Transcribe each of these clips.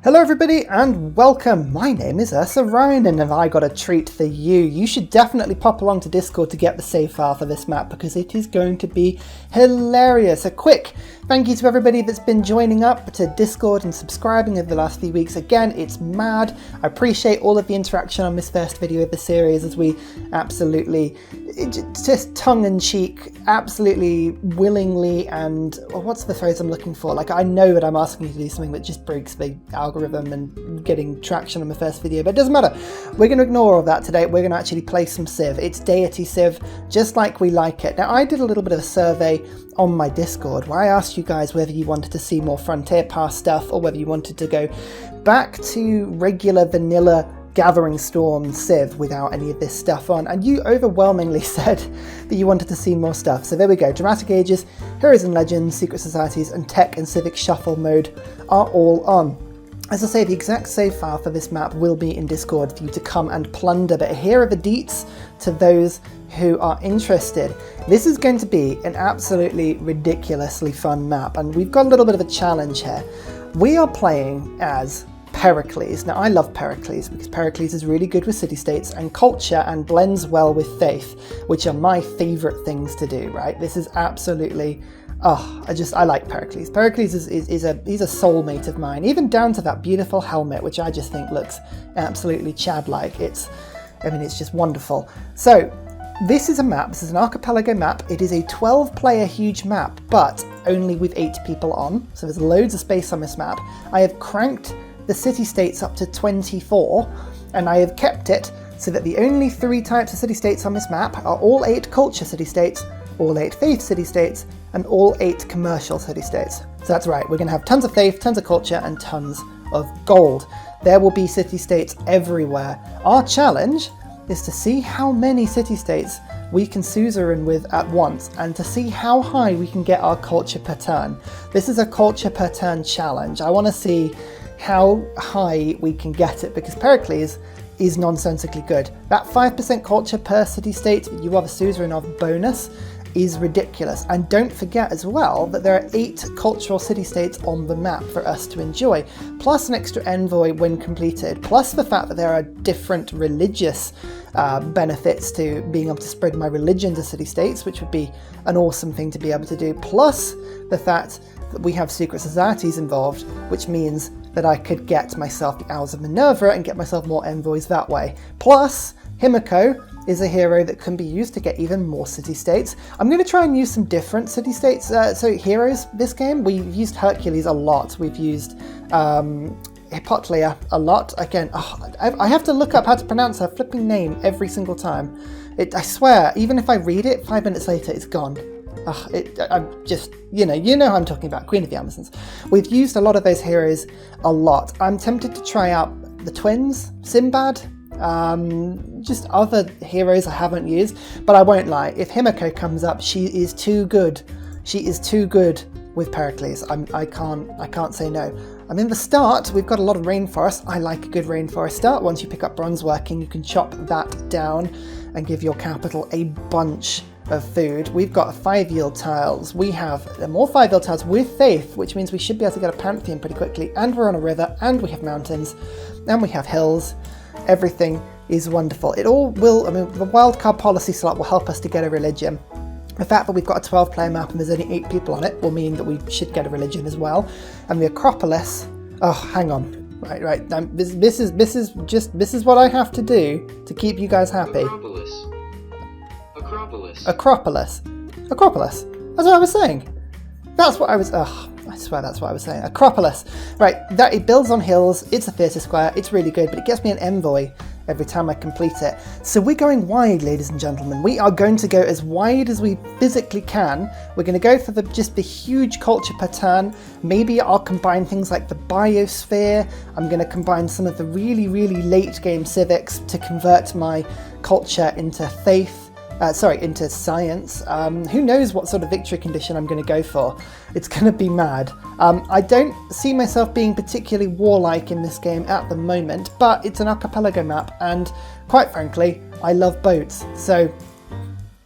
Hello everybody and welcome. My name is Ursa and have I got a treat for you. You should definitely pop along to Discord to get the save file for this map because it is going to be hilarious. A quick thank you to everybody that's been joining up to Discord and subscribing over the last few weeks. Again, it's mad. I appreciate all of the interaction on this first video of the series as we absolutely, just tongue-in-cheek, absolutely willingly and, what's the phrase I'm looking for? Like, I know that I'm asking you to do something that just breaks the algorithm and getting traction on the first video, but it doesn't matter. We're going to ignore all that today. We're going to actually play some Civ. It's Deity Civ, just like we like it. Now, I did a little bit of a survey on my Discord where I asked you guys whether you wanted to see more Frontier Pass stuff or whether you wanted to go back to regular vanilla Gathering Storm Civ without any of this stuff on, and you overwhelmingly said that you wanted to see more stuff. So there we go. Dramatic Ages, Heroes and Legends, Secret Societies, and Tech and Civic Shuffle mode are all on. As I say, the exact save file for this map will be in Discord for you to come and plunder, but here are the deets to those who are interested. This is going to be an absolutely ridiculously fun map, and we've got a little bit of a challenge here. We are playing as Pericles. Now, I love Pericles because Pericles is really good with city-states and culture and blends well with faith, which are my favourite things to do, right? This is absolutely, I like Pericles. Pericles he's a soulmate of mine, even down to that beautiful helmet, which I just think looks absolutely Chad-like. It's just wonderful. So, this is a map, this is an archipelago map. It is a 12-player huge map, but only with 8 people on, so there's loads of space on this map. I have cranked the city-states up to 24, and I have kept it so that the only 3 types of city-states on this map are all 8 culture city-states, all 8 faith city-states, and all 8 commercial city-states. So that's right, we're going to have tons of faith, tons of culture, and tons of gold. There will be city-states everywhere. Our challenge is to see how many city-states we can suzerain with at once, and to see how high we can get our culture per turn. This is a culture per turn challenge. I want to see how high we can get it, because Pericles is nonsensically good. That 5% culture per city-state that you are the suzerain of bonus is ridiculous. And don't forget as well that there are 8 cultural city-states on the map for us to enjoy, plus an extra envoy when completed, plus the fact that there are different religious benefits to being able to spread my religion to city-states, which would be an awesome thing to be able to do, plus the fact that we have secret societies involved, which means that I could get myself the Owls of Minerva and get myself more envoys that way. Plus, Himiko is a hero that can be used to get even more city-states. I'm going to try and use some different city-states, heroes this game. We've used Hercules a lot. We've used Hippotlia a lot. Again, I have to look up how to pronounce her flipping name every single time. I swear, even if I read it, 5 minutes later, it's gone. I'm just, you know who I'm talking about, Queen of the Amazons. We've used a lot of those heroes a lot. I'm tempted to try out the twins, Sinbad, just other heroes I haven't used, but I won't lie, if Himiko comes up, she is too good. She is too good with Pericles. I can't say no. I mean, the start, we've got a lot of rainforest. I like a good rainforest start. Once you pick up bronze working, you can chop that down and give your capital a bunch of food. We've got 5 yield tiles. We have more 5 yield tiles with faith, which means we should be able to get a pantheon pretty quickly, and we're on a river, and we have mountains, and we have hills. Everything is wonderful. It all will, the wildcard policy slot will help us to get a religion. The fact that we've got a 12-player map and there's only 8 people on it will mean that we should get a religion as well. And the Acropolis, hang on. Right. This is what I have to do to keep you guys happy. Acropolis. That's what I was saying. That's what I was. I swear that's what I was saying. Acropolis. Right. That it builds on hills. It's a theatre square. It's really good, but it gets me an envoy every time I complete it. So we're going wide, ladies and gentlemen. We are going to go as wide as we physically can. We're going to go for just the huge culture per turn. Maybe I'll combine things like the biosphere. I'm going to combine some of the really, really late game civics to convert my culture into faith. Into science. Who knows what sort of victory condition I'm going to go for. It's going to be mad. I don't see myself being particularly warlike in this game at the moment, but it's an archipelago map, and quite frankly, I love boats. So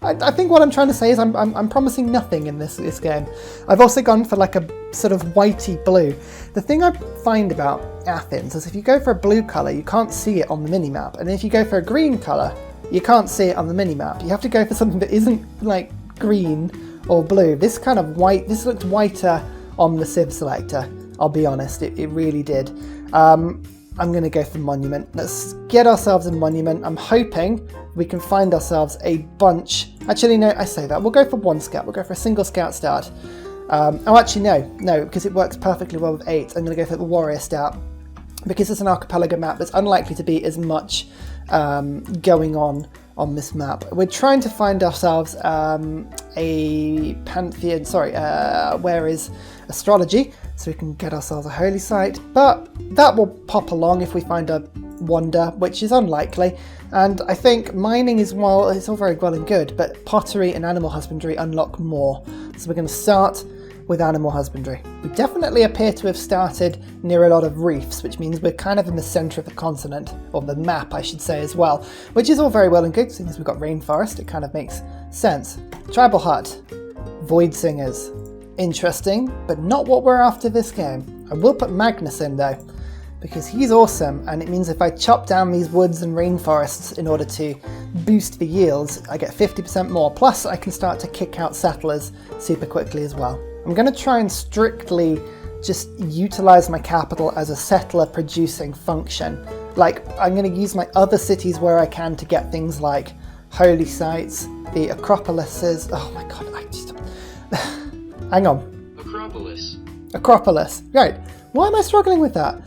I think what I'm trying to say is I'm promising nothing in this game. I've also gone for like a sort of whitey blue. The thing I find about Athens is if you go for a blue colour, you can't see it on the minimap. And if you go for a green colour, you can't see it on the minimap. You have to go for something that isn't like green or blue. This kind of white, this looked whiter on the Civ selector, I'll be honest, it really did. I'm going to go for monument. Let's get ourselves a monument. I'm hoping we can find ourselves a bunch. Actually, no, I say that. We'll go for one scout. We'll go for a single scout start. Oh, actually, no, because it works perfectly well with 8. I'm going to go for the warrior start. Because it's an archipelago map, there's unlikely to be as much going on this map. We're trying to find ourselves a pantheon, where is astrology, so we can get ourselves a holy site, but that will pop along if we find a wonder, which is unlikely. And I think mining is, well, it's all very well and good, but pottery and animal husbandry unlock more. So we're going to start with animal husbandry. We definitely appear to have started near a lot of reefs, which means we're kind of in the centre of the continent, or the map I should say as well, which is all very well and good. Since we've got rainforest, it kind of makes sense. Tribal hut, void singers. Interesting, but not what we're after this game. I will put Magnus in though, because he's awesome, and it means if I chop down these woods and rainforests in order to boost the yields, I get 50% more, plus I can start to kick out settlers super quickly as well. I'm going to try and strictly just utilise my capital as a settler producing function. Like, I'm going to use my other cities where I can to get things like holy sites, the Acropolises. Oh my god, I just... Hang on. Acropolis. Right. Why am I struggling with that?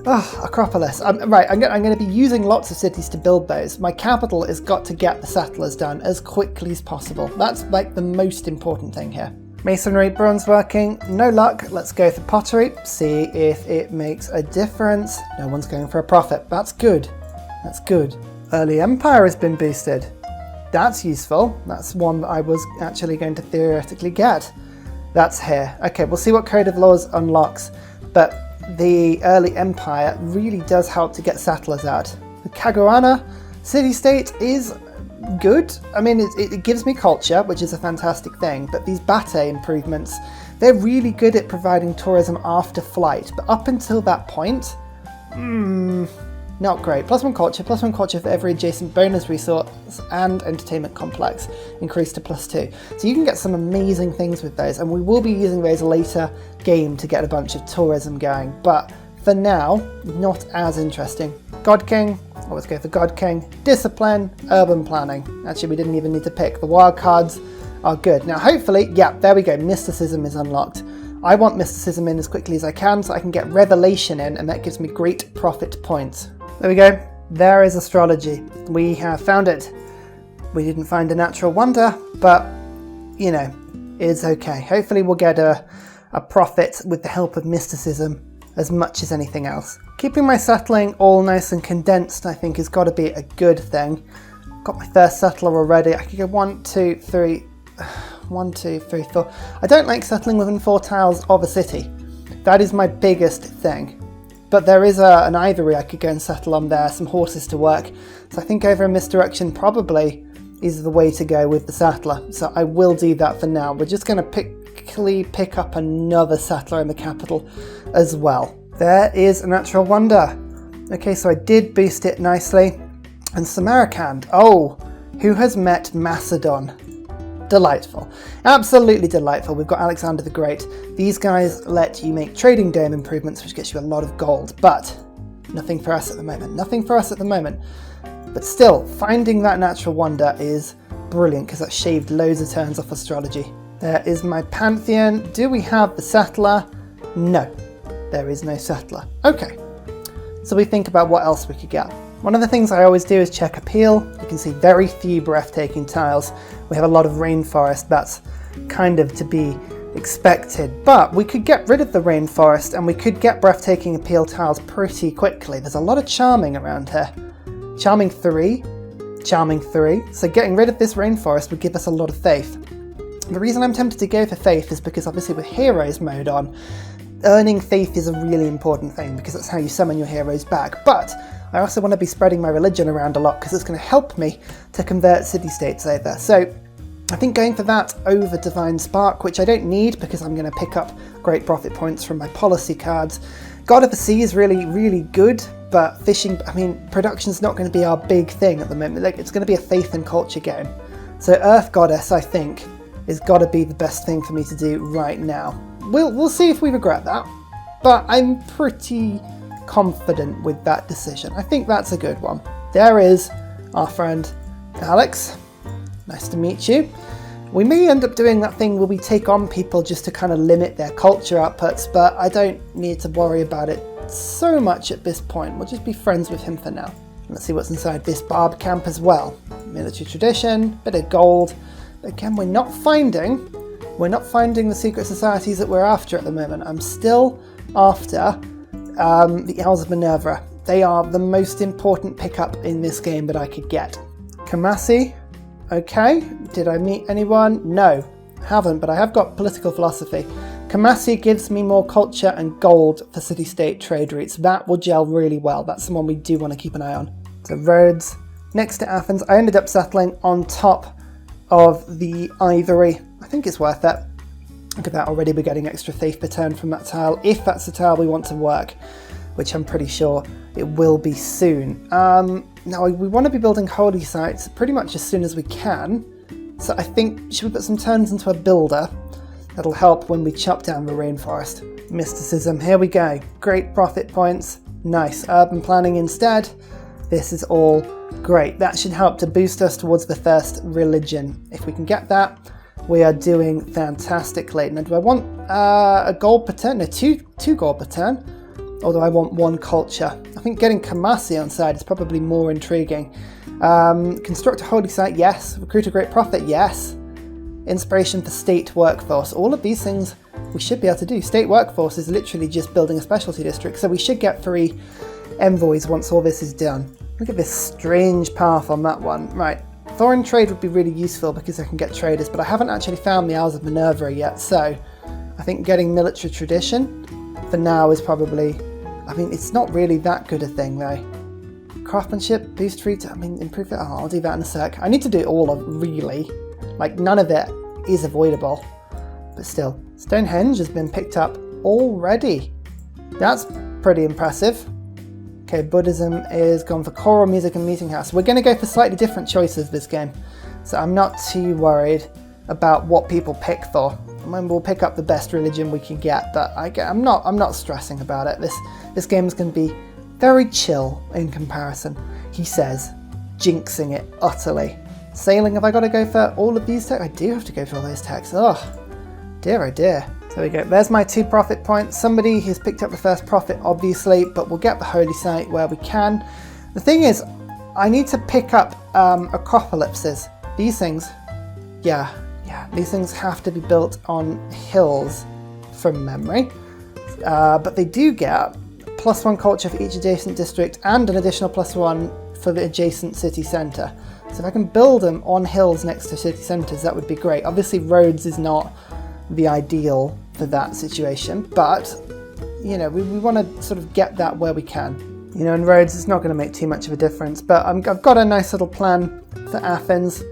Oh, Acropolis. Right, I'm going to be using lots of cities to build those. My capital has got to get the settlers done as quickly as possible. That's like the most important thing here. Masonry, bronze working, no luck. Let's go for pottery, see if it makes a difference. No one's going for a profit. That's good. That's good. Early empire has been boosted. That's useful. That's one that I was actually going to theoretically get. That's here. Okay, we'll see what Code of Laws unlocks, but the early empire really does help to get settlers out. The Caguana city-state is good. I mean, it gives me culture, which is a fantastic thing, but these Bate improvements, they're really good at providing tourism after flight, but up until that point, not great. +1 culture for every adjacent bonus resource and entertainment complex, increased to +2. So you can get some amazing things with those, and we will be using those later game to get a bunch of tourism going, but for now, not as interesting. God King, let's go for God King. Discipline, urban planning. Actually, we didn't even need to pick. The wild cards are good. Now, hopefully, yeah, there we go. Mysticism is unlocked. I want mysticism in as quickly as I can so I can get revelation in, and that gives me great profit points. There we go. There is astrology. We have found it. We didn't find a natural wonder, but, you know, it's okay. Hopefully we'll get a profit with the help of mysticism as much as anything else. Keeping my settling all nice and condensed, I think, has got to be a good thing. Got my first settler already. I could go 1, 2, 3, 1, 2, 3, 4. I don't like settling within 4 tiles of a city. That is my biggest thing. But there is an ivory I could go and settle on there, some horses to work. So I think over in this direction probably is the way to go with the settler. So I will do that for now. We're just going to quickly pick up another settler in the capital as well. There is a natural wonder. Okay, so I did boost it nicely. And Samarkand. Oh, who has met Macedon? Delightful. Absolutely delightful. We've got Alexander the Great. These guys let you make trading dome improvements, which gets you a lot of gold, but nothing for us at the moment. Nothing for us at the moment. But still, finding that natural wonder is brilliant because that shaved loads of turns off astrology. There is my pantheon. Do we have the settler? No, there is no settler. Okay, so we think about what else we could get. One of the things I always do is check appeal. You can see very few breathtaking tiles. We have a lot of rainforest. That's kind of to be expected. But we could get rid of the rainforest and we could get breathtaking appeal tiles pretty quickly. There's a lot of charming around here. Charming 3, charming 3. So getting rid of this rainforest would give us a lot of faith. The reason I'm tempted to go for faith is because obviously with heroes mode on, earning faith is a really important thing because that's how you summon your heroes back. But I also want to be spreading my religion around a lot because it's going to help me to convert city-states over. So I think going for that over Divine Spark, which I don't need because I'm going to pick up great profit points from my policy cards. God of the Sea is really, really good, but fishing, I mean, production's not going to be our big thing at the moment. Like, it's going to be a faith and culture game. So Earth Goddess, I think, is got to be the best thing for me to do right now. We'll see if we regret that, but I'm pretty confident with that decision. I think that's a good one. There is our friend Alex. Nice to meet you. We may end up doing that thing where we take on people just to kind of limit their culture outputs, but I don't need to worry about it so much at this point. We'll just be friends with him for now. Let's see what's inside this barb camp as well. Military tradition, bit of gold. But again, we're not finding the secret societies that we're after at the moment. I'm still after the Owls of Minerva. They are the most important pickup in this game that I could get. Kamasi, okay. Did I meet anyone? No, haven't, but I have got political philosophy. Kamasi gives me more culture and gold for city-state trade routes. That will gel really well. That's the one we do want to keep an eye on. So Rhodes, next to Athens. I ended up settling on top of the Ivory. I think it's worth it. Look at that, already we're getting extra faith per turn from that tile, if that's the tile we want to work, which I'm pretty sure it will be soon. Now we want to be building holy sites pretty much as soon as we can, so I think, should we put some turns into a builder? That'll help when we chop down the rainforest. Mysticism, here we go. Great profit points, nice. Urban planning instead. This is all great. That should help to boost us towards the first religion. If we can get that, we are doing fantastically. Now, do I want a gold per turn? No, two gold per turn. Or do I want one culture? I think getting Kamasi on side is probably more intriguing. Construct a holy site, yes. Recruit a great prophet, yes. Inspiration for state workforce. All of these things we should be able to do. State workforce is literally just building a specialty district, so we should get 3 envoys once all this is done. Look at this strange path on that one. Right, foreign trade would be really useful because I can get traders, but I haven't actually found the Owls of Minerva yet, so I think getting military tradition for now is probably, I mean, it's not really that good a thing though. Craftsmanship, boost free, I mean, improve it, oh, I'll do that in a sec. I need to do it all of, really. Like, none of it is avoidable, but still. Stonehenge has been picked up already. That's pretty impressive. Okay, Buddhism is gone for choral music and meeting house. We're going to go for slightly different choices this game, so I'm not too worried about what people pick for. I mean, we'll pick up the best religion we can get, but I'm not stressing about it. This game is going to be very chill in comparison, he says, jinxing it utterly. Sailing, have I got to go for all of these techs? I do have to go for all those techs. Oh dear. There we go. There's my 2 profit points. Somebody has picked up the first profit, obviously, but we'll get the holy site where we can. The thing is, I need to pick up acropolypses. These things, yeah, these things have to be built on hills from memory. But they do get +1 culture for each adjacent district and an additional +1 for the adjacent city centre. So if I can build them on hills next to city centres, that would be great. Obviously, Rhodes is not the ideal for that situation, but you know, we want to sort of get that where we can. You know, in Rhodes it's not going to make too much of a difference, but I've got a nice little plan for Athens.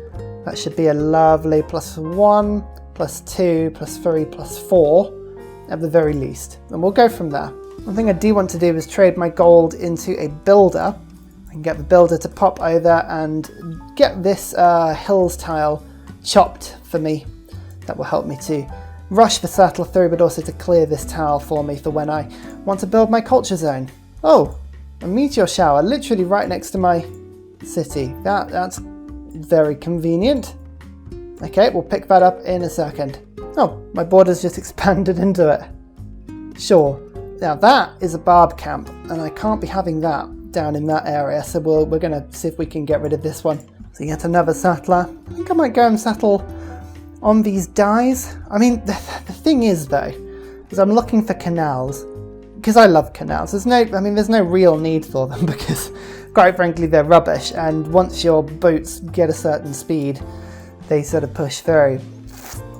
That should be a lovely +1, +2, +3, +4 at the very least, and we'll go from there. One thing I do want to do is trade my gold into a builder. I can get the builder to pop over and get this hills tile chopped for me. That will help me too. Rush the saddle through, but also to clear this tile for me for when I want to build my culture zone. Oh, a meteor shower literally right next to my city. That's very convenient. Okay, we'll pick that up in a second. Oh, my border's just expanded into it. Sure. Now that is a barb camp, and I can't be having that down in that area, so we're going to see if we can get rid of this one. So yet another settler. I think I might go and settle on these dyes. I mean, the thing is though, is I'm looking for canals, because I love canals. There's no real need for them because quite frankly they're rubbish, and once your boats get a certain speed, they sort of push through.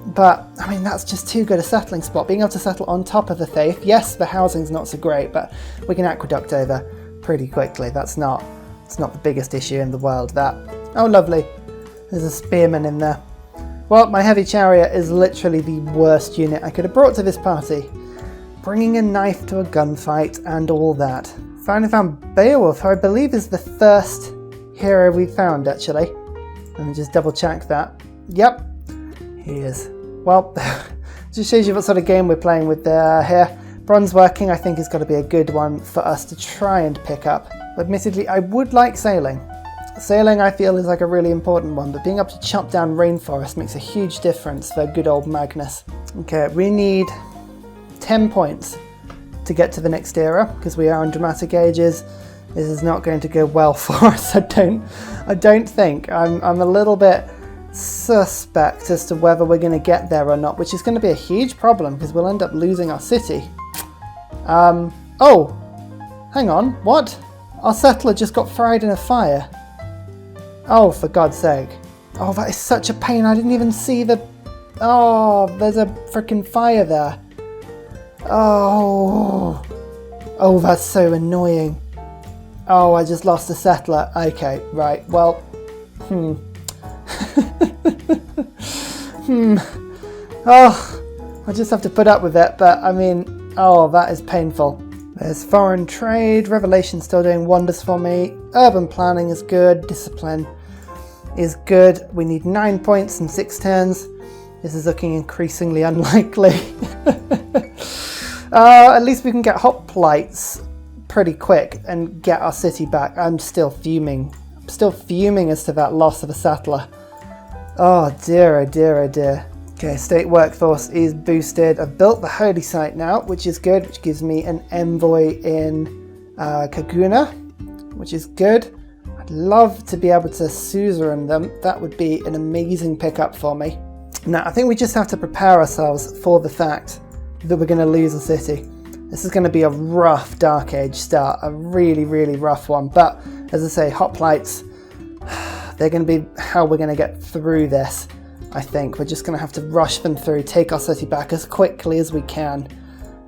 But, I mean, that's just too good a settling spot. Being able to settle on top of the Thafe. Yes, the housing's not so great, but we can aqueduct over pretty quickly. It's not the biggest issue in the world, that. Oh, lovely. There's a spearman in there. Well, my heavy chariot is literally the worst unit I could have brought to this party. Bringing a knife to a gunfight and all that. Finally found Beowulf, who I believe is the first hero we found, actually. Let me just double check that. Yep, he is. Well, just shows you what sort of game we're playing with here. Bronze working, I think, has got to be a good one for us to try and pick up. Admittedly, I would like sailing. Sailing, I feel, is like a really important one, but being able to chop down rainforest makes a huge difference for good old Magnus. Okay, we need 10 points to get to the next era, because we are on dramatic ages. This is not going to go well for us, I don't think. I'm a little bit suspect as to whether we're going to get there or not, which is going to be a huge problem, because we'll end up losing our city. Oh, hang on, what? Our settler just got fried in a fire. Oh, for God's sake. Oh, that is such a pain. I didn't even see the... Oh, there's a freaking fire there. Oh. Oh, that's so annoying. Oh, I just lost a settler. Okay, right. Well, Oh, I just have to put up with it. But, I mean, oh, that is painful. There's foreign trade. Revelation's still doing wonders for me. Urban planning is good. Discipline is good. We need 9 points and 6 turns. This is looking increasingly unlikely. At least we can get hoplites pretty quick and get our city back. I'm still fuming. I'm still fuming as to that loss of a settler. Oh dear, oh dear, oh dear. Okay, state workforce is boosted. I've built the holy site now, which is good, which gives me an envoy in Kaguna, which is good. I'd love to be able to suzerain them. That would be an amazing pickup for me. Now, I think we just have to prepare ourselves for the fact that we're going to lose a city. This is going to be a rough Dark Age start, a really, really rough one. But, as I say, hoplites, they're going to be how we're going to get through this, I think. We're just going to have to rush them through, take our city back as quickly as we can,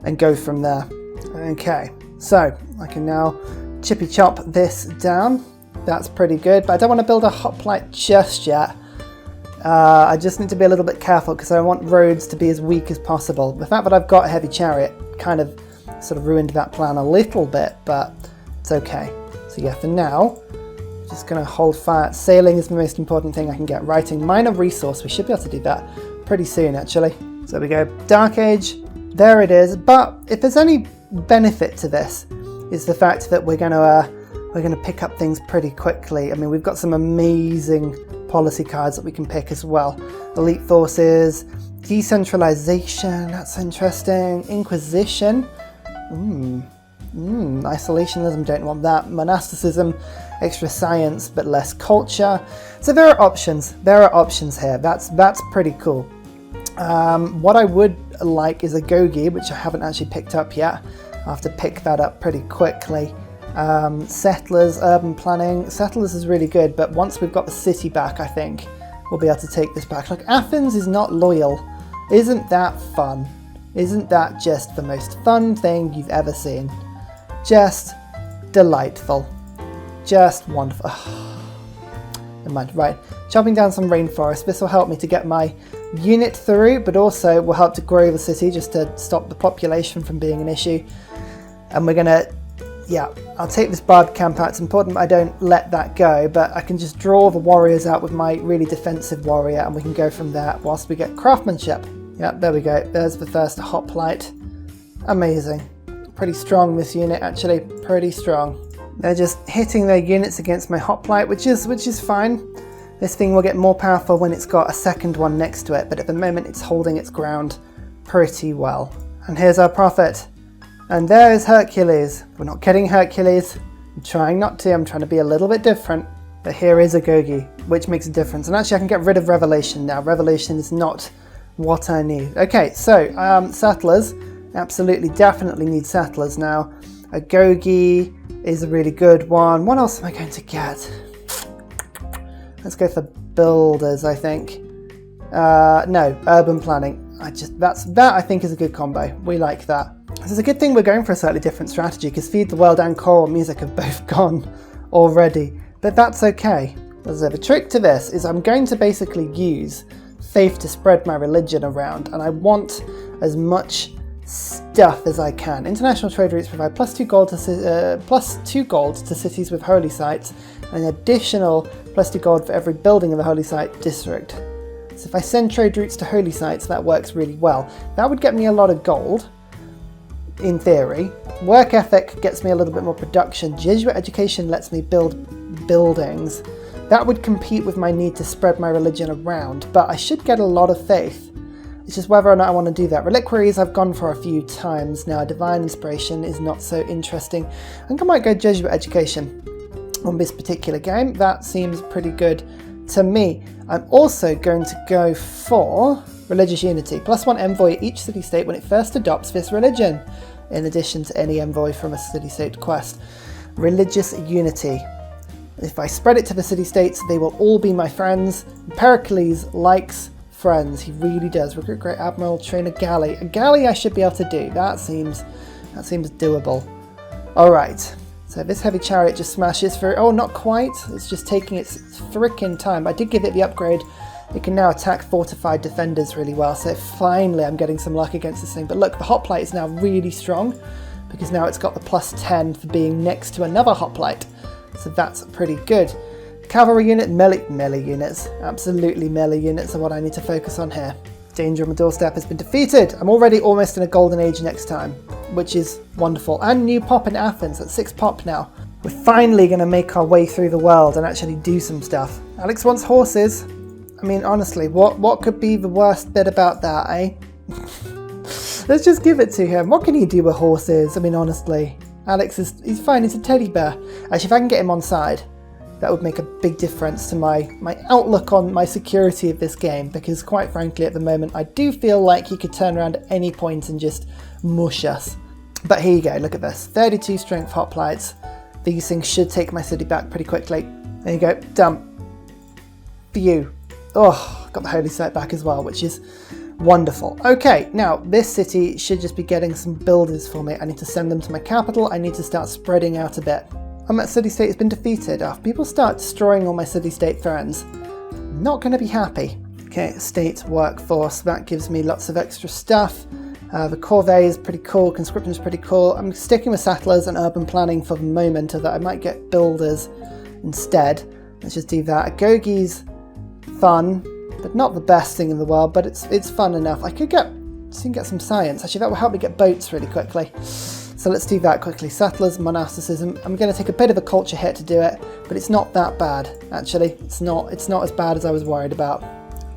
and go from there. Okay, so I can now chippy chop this down. That's pretty good, but I don't want to build a hoplite just yet. I just need to be a little bit careful because I want roads to be as weak as possible. The fact that I've got a heavy chariot kind of sort of ruined that plan a little bit, but it's okay. So yeah, for now, just going to hold fire. Sailing is the most important thing I can get. Writing, minor resource. We should be able to do that pretty soon, actually. So there we go. Dark Age, there it is. But if there's any benefit to this, is the fact that we're going to pick up things pretty quickly. I mean, we've got some amazing policy cards that we can pick as well. Elite forces, decentralization, that's interesting. Inquisition, isolationism, don't want that. Monasticism, extra science but less culture. So there are options. There are options here. That's pretty cool. What I would like is a Gogi, which I haven't actually picked up yet. I'll have to pick that up pretty quickly. Settlers, urban planning. Settlers is really good, but once we've got the city back, I think we'll be able to take this back. Like, Athens is not loyal. Isn't that fun? Isn't that just the most fun thing you've ever seen? Just delightful. Just wonderful. Never mind. Right, chopping down some rainforest. This will help me to get my unit through, but also will help to grow the city just to stop the population from being an issue. And we're gonna, yeah, I'll take this barbed camp out. It's important that I don't let that go, but I can just draw the warriors out with my really defensive warrior, and we can go from there whilst we get craftsmanship. Yeah, there we go. There's the first hoplite. Amazing. Pretty strong, this unit, actually. Pretty strong. They're just hitting their units against my hoplite, which is fine. This thing will get more powerful when it's got a second one next to it, but at the moment it's holding its ground pretty well. And here's our prophet. And there is Hercules. We're not getting Hercules. I'm trying not to. I'm trying to be a little bit different. But here is a Gogi, which makes a difference. And actually I can get rid of Revelation now. Revelation is not what I need. Okay, so settlers. Absolutely, definitely need settlers now. A Gogi is a really good one. What else am I going to get? Let's go for builders, I think. No, urban planning. That I think is a good combo. We like that. So it's a good thing we're going for a slightly different strategy, because Feed the World and Choral Music have both gone already. But that's okay. The trick to this is I'm going to basically use faith to spread my religion around, and I want as much stuff as I can. International trade routes provide +2 gold to cities with holy sites, and an additional +2 gold for every building in the holy site district. So if I send trade routes to holy sites, that works really well. That would get me a lot of gold, in theory. Work ethic gets me a little bit more production. Jesuit education lets me build buildings. That would compete with my need to spread my religion around, but I should get a lot of faith. It's just whether or not I want to do that. Reliquaries I've gone for a few times now. Divine inspiration is not so interesting. I think I might go Jesuit education on this particular game. That seems pretty good to me. I'm also going to go for religious unity. +1 envoy at each city-state when it first adopts this religion, in addition to any envoy from a city-state quest. Religious unity. If I spread it to the city-states, they will all be my friends. Pericles likes friends. He really does. Recruit Great Admiral, train a galley. A galley I should be able to do. That seems doable. Alright. So this heavy chariot just smashes through. Oh, not quite. It's just taking its frickin' time. I did give it the upgrade. It can now attack fortified defenders really well. So finally I'm getting some luck against this thing. But look, the hoplite is now really strong, because now it's got the +10 for being next to another hoplite. So that's pretty good. Cavalry unit, melee units. Absolutely melee units are what I need to focus on here. Danger on my doorstep has been defeated. I'm already almost in a golden age next time, which is wonderful. And new pop in Athens, at 6 pop now. We're finally going to make our way through the world and actually do some stuff. Alex wants horses. I mean, honestly, what could be the worst bit about that, eh? Let's just give it to him. What can he do with horses? I mean, honestly. Alex he's fine, he's a teddy bear. Actually, if I can get him on side, that would make a big difference to my outlook on my security of this game, because quite frankly at the moment I do feel like he could turn around at any point and just mush us. But here you go, look at this. 32 strength hoplites. These things should take my city back pretty quickly. There you go, dump. Phew. Oh, got the holy site back as well, which is wonderful. Okay, now this city should just be getting some builders for me. I need to send them to my capital. I need to start spreading out a bit. My city-state has been defeated. If people start destroying all my city-state friends, I'm not going to be happy. Okay, state workforce. That gives me lots of extra stuff. The corvée is pretty cool. Conscription is pretty cool. I'm sticking with settlers and urban planning for the moment, so that I might get builders instead. Let's just do that. Agogi's fun, but not the best thing in the world, but it's fun enough. I could get some science. Actually, that will help me get boats really quickly. So let's do that quickly. Settlers, monasticism. I'm going to take a bit of a culture hit to do it, but it's not that bad, actually. It's not as bad as I was worried about.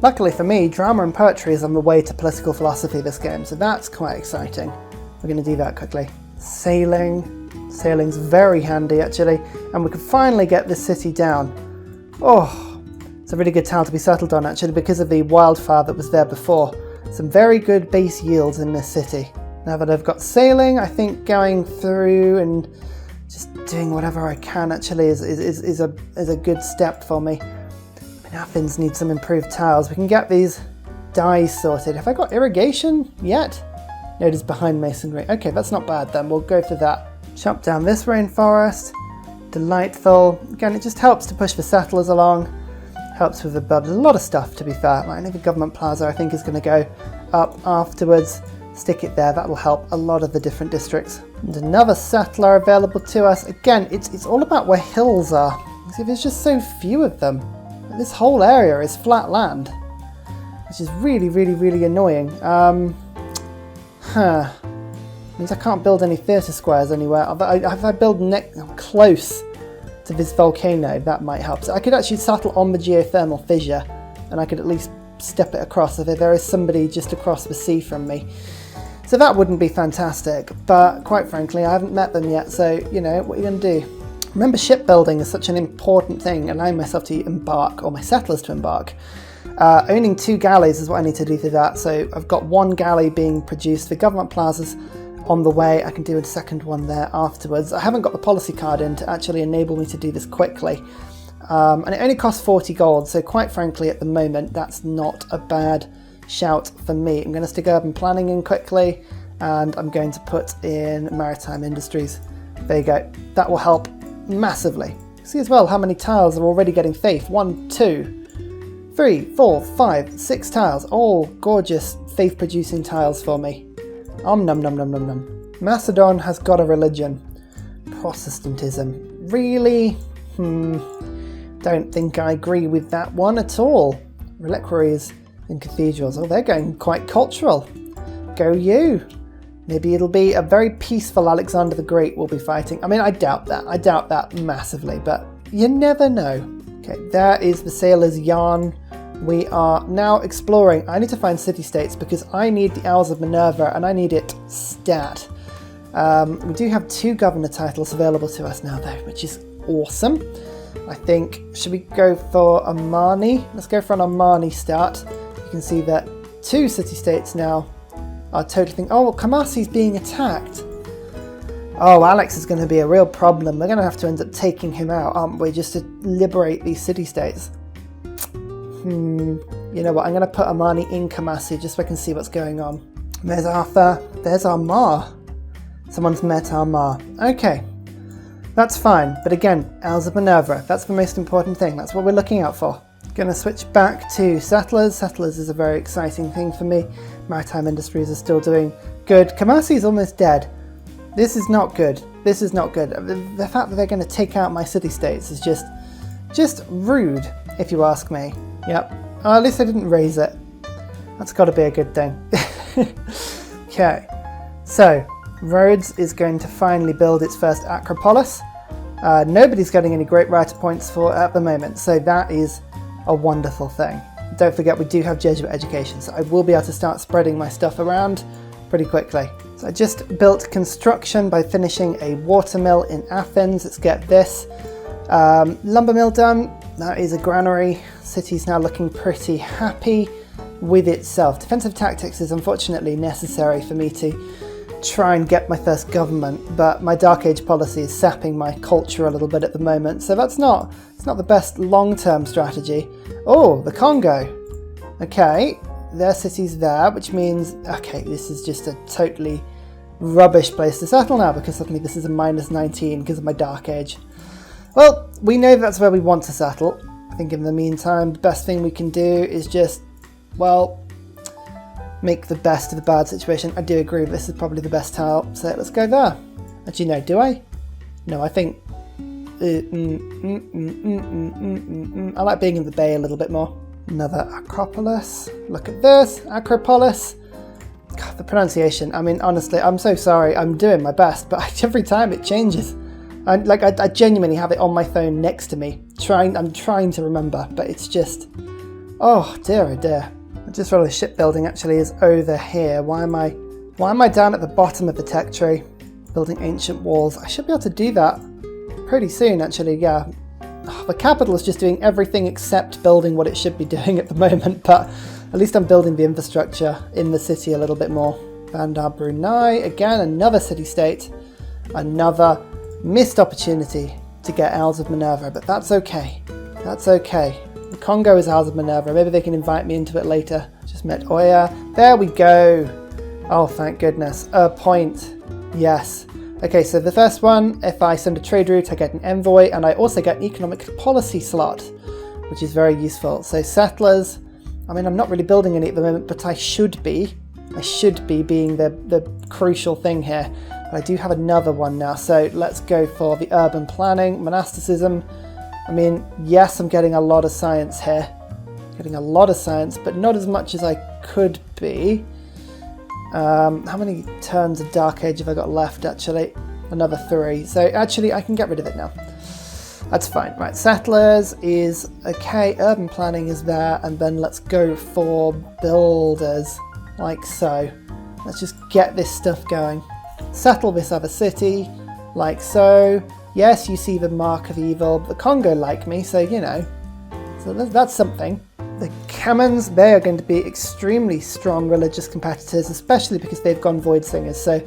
Luckily for me, drama and poetry is on the way to political philosophy this game, so that's quite exciting. We're going to do that quickly. Sailing. Sailing's very handy, actually, and we can finally get this city down. Oh, it's a really good town to be settled on, actually, because of the wildfire that was there before. Some very good base yields in this city. Now that I've got sailing, I think going through and just doing whatever I can actually is a good step for me. I mean, Athens needs some improved tiles. We can get these dyes sorted. Have I got irrigation yet? No, it is behind masonry. Okay, that's not bad then. We'll go for that. Chop down this rainforest. Delightful. Again, it just helps to push the settlers along. Helps with the build. There's a lot of stuff, to be fair. Right, I know the government plaza I think is going to go up afterwards. Stick it there, that will help a lot of the different districts. And another settler available to us. Again, it's all about where hills are. See, there's just so few of them. This whole area is flat land, which is really, really, really annoying. Means I can't build any theatre squares anywhere. If I build close to this volcano, that might help. So I could actually settle on the geothermal fissure, and I could at least step it across if there is somebody just across the sea from me. So that wouldn't be fantastic, but quite frankly, I haven't met them yet, so, you know, what are you going to do? Remember, shipbuilding is such an important thing, allowing myself to embark, or my settlers to embark. Owning 2 galleys is what I need to do for that, so I've got 1 galley being produced for government plazas on the way. I can do a second one there afterwards. I haven't got the policy card in to actually enable me to do this quickly. And it only costs 40 gold, so quite frankly at the moment that's not a bad shout for me. I'm going to stick urban planning in quickly, and I'm going to put in maritime industries. There you go. That will help massively. See as well how many tiles are already getting faith. 1, 2, 3, 4, 5, 6 tiles. All gorgeous faith producing tiles for me. Nom nom nom nom nom. Macedon has got a religion. Protestantism. Really? Don't think I agree with that one at all. Reliquaries and cathedrals. Oh, they're going quite cultural. Go you. Maybe it'll be a very peaceful Alexander the Great we'll be fighting. I mean, I doubt that. I doubt that massively, but you never know. Okay, there is the sailor's yarn. We are now exploring. I need to find city-states because I need the Owls of Minerva and I need it stat. We do have 2 governor titles available to us now though, which is awesome. I think, should we go for Armani? Let's go for an Armani start. You can see that 2 city-states now are totally oh, Kamasi's being attacked. Oh, Alex is going to be a real problem. We're going to have to end up taking him out, aren't we, just to liberate these city-states. You know what, I'm going to put Armani in Kamasi just so I can see what's going on. There's Arthur. There's Armar. Someone's met Armar. Okay, that's fine. But again, Owls of Minerva, that's the most important thing. That's what we're looking out for. Going to switch back to settlers. Settlers is a very exciting thing for me. Maritime industries are still doing good. Kamasi is almost dead. This is not good. This is not good. The fact that they're going to take out my city-states is just rude, if you ask me. Yep. Oh, at least I didn't raise it. That's got to be a good thing. Okay. So, Rhodes is going to finally build its first Acropolis. Nobody's getting any great writer points for it at the moment, so that is a wonderful thing. Don't forget we do have Jesuit education, so I will be able to start spreading my stuff around pretty quickly. So I just built construction by finishing a watermill in Athens. Let's get this lumber mill done. That is a granary. City's now looking pretty happy with itself. Defensive tactics is unfortunately necessary for me to try and get my first government, but my Dark Age policy is sapping my culture a little bit at the moment, so it's not the best long-term strategy. Oh, the Congo. Okay, their city's there, which means, okay, this is just a totally rubbish place to settle now because suddenly this is a -19 because of my Dark Age. Well, we know that's where we want to settle. I think in the meantime, the best thing we can do is just, well, make the best of the bad situation. I do agree this is probably the best tile, so let's go there. Actually, no, do I? No, I think... I like being in the bay a little bit more. Another Acropolis. Look at this, Acropolis. God, the pronunciation. I mean, honestly, I'm so sorry. I'm doing my best, but every time it changes. I genuinely have it on my phone next to me. I'm trying to remember, but it's just... Oh, dear, oh dear. I just realised shipbuilding actually is over here. Why am I down at the bottom of the tech tree? Building ancient walls. I should be able to do that pretty soon, actually, yeah. Oh, the capital is just doing everything except building what it should be doing at the moment, but at least I'm building the infrastructure in the city a little bit more. Bandar Brunei, again, another city-state. Another missed opportunity to get Owls of Minerva, but that's okay. That's okay. The Congo is Owls of Minerva. Maybe they can invite me into it later. Just met Oya. There we go. Oh, thank goodness. A point. Yes. Okay, so the first one, if I send a trade route, I get an envoy, and I also get an economic policy slot, which is very useful. So settlers, I mean, I'm not really building any at the moment, but I should be. I should be being the crucial thing here. But I do have another one now, so let's go for the urban planning, monasticism. I mean, yes, I'm getting a lot of science here. Getting a lot of science, but not as much as I could be. How many turns of Dark Age have I got left, actually? Another 3. So actually, I can get rid of it now. That's fine. Right, settlers is okay. Urban planning is there. And then let's go for builders, like so. Let's just get this stuff going. Settle this other city, like so. Yes, you see the mark of evil. The Congo like me, so you know. So that's something. The Kamans, they are going to be extremely strong religious competitors, especially because they've gone Void Singers, so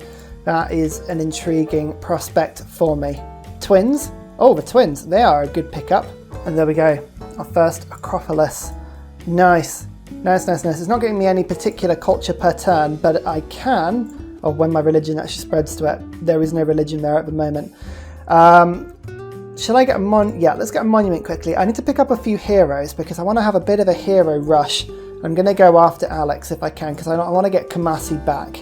that is an intriguing prospect for me. Twins. Oh, the twins, they are a good pickup. And there we go, our first Acropolis. Nice. Nice, nice, nice. It's not giving me any particular culture per turn, but I can, or when my religion actually spreads to it. There is no religion there at the moment. Shall I get a yeah, let's get a monument quickly. I need to pick up a few heroes because I want to have a bit of a hero rush. I'm going to go after Alex if I can because I want to get Kumasi back.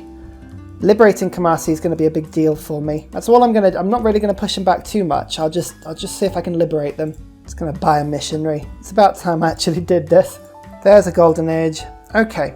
Liberating Kumasi is going to be a big deal for me. That's all I'm going to. I'm not really going to push them back too much. I'll just see if I can liberate them. Just going to buy a missionary. It's about time I actually did this. There's a golden age. Okay,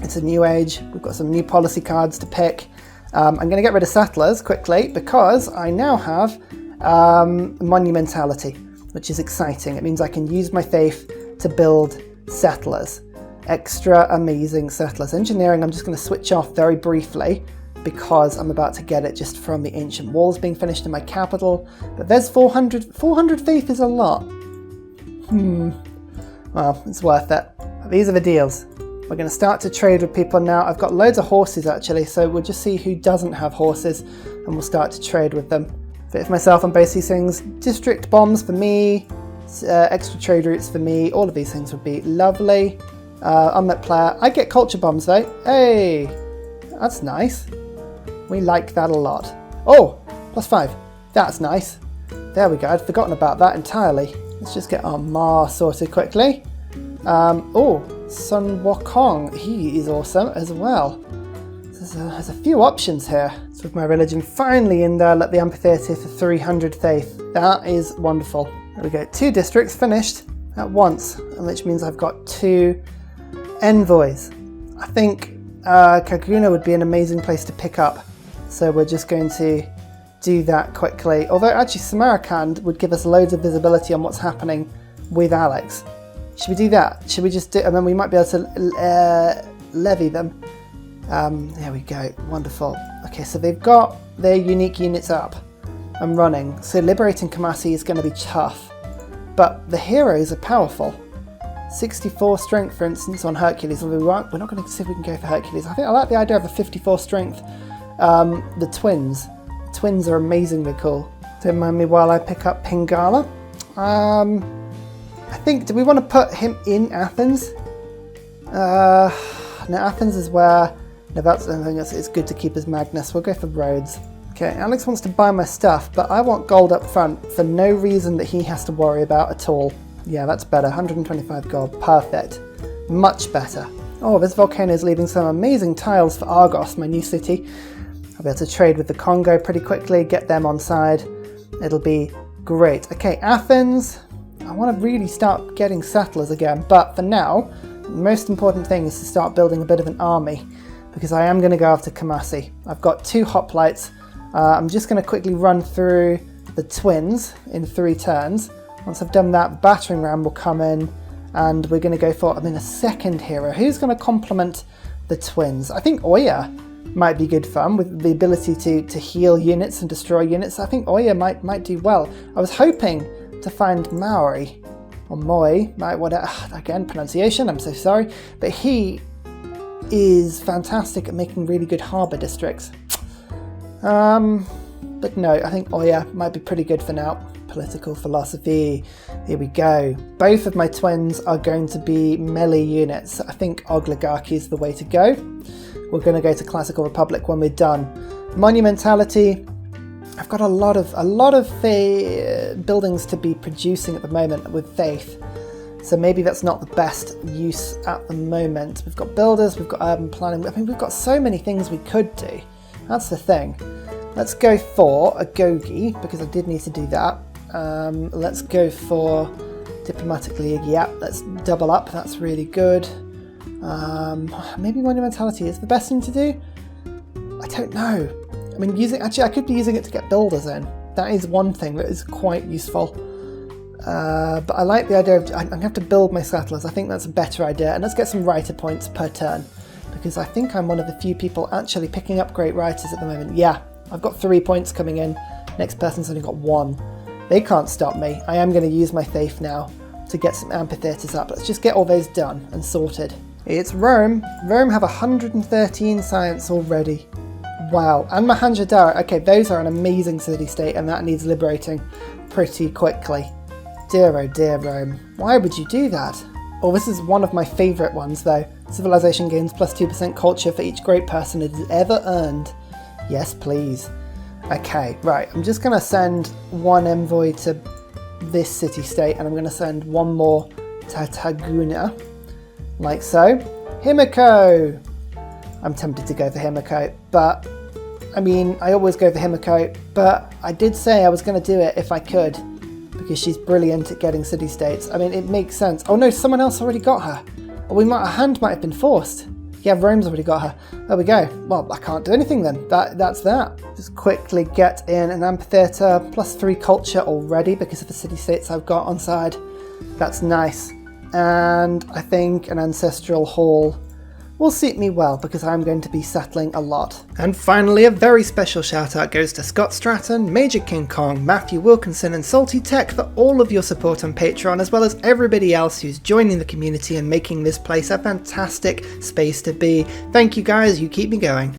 it's a new age. We've got some new policy cards to pick. I'm going to get rid of settlers quickly because I now have monumentality, which is exciting. It means I can use my faith to build settlers. Extra amazing settlers. Engineering, I'm just going to switch off very briefly because I'm about to get it just from the ancient walls being finished in my capital. But there's 400. 400 faith is a lot. Well, it's worth it. These are the deals. We're going to start to trade with people now. I've got loads of horses actually, so we'll just see who doesn't have horses and we'll start to trade with them. Fit for myself on both these things. District bombs for me, extra trade routes for me. All of these things would be lovely. Unmet player. I get culture bombs though. Hey, that's nice. We like that a lot. Oh, +5. That's nice. There we go. I'd forgotten about that entirely. Let's just get our Ma sorted quickly. Oh, Sun Wukong. He is awesome as well. There's a few options here. So with my religion finally in there, let the amphitheatre for 300 faith. That is wonderful. There we go. 2 districts finished at once, which means I've got 2 envoys. I think Kaguna would be an amazing place to pick up. So we're just going to do that quickly. Although actually Samarkand would give us loads of visibility on what's happening with Alex. Should we do that? Should we just do, and then we might be able to levy them. There we go, wonderful. Okay, so they've got their unique units up and running. So liberating Kumasi is going to be tough, but the heroes are powerful. 64 strength, for instance, on Hercules. We're not going to see if we can go for Hercules. I think I like the idea of a 54 strength. The twins. Twins are amazingly cool. Don't mind me while I pick up Pingala. I think, do we want to put him in Athens? No, Athens is where... No, that's anything else. It's good to keep as Magnus. We'll go for Rhodes. Okay, Alex wants to buy my stuff, but I want gold up front for no reason that he has to worry about at all. Yeah, that's better. 125 gold. Perfect. Much better. Oh, this volcano is leaving some amazing tiles for Argos, my new city. I'll be able to trade with the Congo pretty quickly, get them on side. It'll be great. Okay, Athens. I want to really start getting settlers again, but for now, the most important thing is to start building a bit of an army, because I am going to go after Kumasi. I've got 2 hoplites. I'm just going to quickly run through the twins in 3 turns. Once I've done that, the battering ram will come in, and we're going to go for, a second hero. Who's going to complement the twins? I think Oya might be good fun with the ability to heal units and destroy units. I think Oya might do well. I was hoping to find Maori, or Moi, again, pronunciation, I'm so sorry, but he is fantastic at making really good harbour districts. But no, I think Oya might be pretty good for now. Political philosophy, here we go. Both of my twins are going to be melee units. I think oligarchy is the way to go. We're going to go to Classical Republic when we're done. Monumentality, I've got a lot of buildings to be producing at the moment with faith. So maybe that's not the best use at the moment. We've got builders, we've got urban planning. We've got so many things we could do. That's the thing. Let's go for a Gogi, because I did need to do that. Let's go for Diplomatic League. Yeah, let's double up. That's really good. Maybe Monumentality is the best thing to do? I don't know. I could be using it to get builders in. That is one thing that is quite useful. But I like the idea of, I'm going to have to build my settlers. I think that's a better idea. And let's get some writer points per turn, because I think I'm one of the few people actually picking up great writers at the moment. Yeah, I've got 3 points coming in. Next person's only got 1. They can't stop me. I am going to use my faith now to get some amphitheatres up. Let's just get all those done and sorted. It's Rome. Rome have 113 science already. Wow. And Mohenjo-Daro. Okay, those are an amazing city-state, and that needs liberating pretty quickly. Dear oh dear, Rome. Why would you do that? Oh, this is one of my favourite ones though. Civilization gains plus 2% culture for each great person it has ever earned. Yes, please. Okay, right. I'm just going to send one envoy to this city-state, and I'm going to send one more to Taguna. Like so. Himiko! I'm tempted to go for Himiko, but I mean, I always go for Himiko, but I did say I was going to do it if I could, because she's brilliant at getting city-states. I mean, it makes sense. Oh no, someone else already got her. Or our hand might have been forced. Yeah, Rome's already got her. There we go. Well, I can't do anything then. That's that. Just quickly get in an amphitheatre, plus 3 culture already because of the city-states I've got on side. That's nice. And I think an ancestral hall will suit me well because I'm going to be settling a lot. And finally, a very special shout out goes to Scott Stratton, Major King Kong, Matthew Wilkinson and Salty Tech for all of your support on Patreon, as well as everybody else who's joining the community and making this place a fantastic space to be. Thank you guys, you keep me going.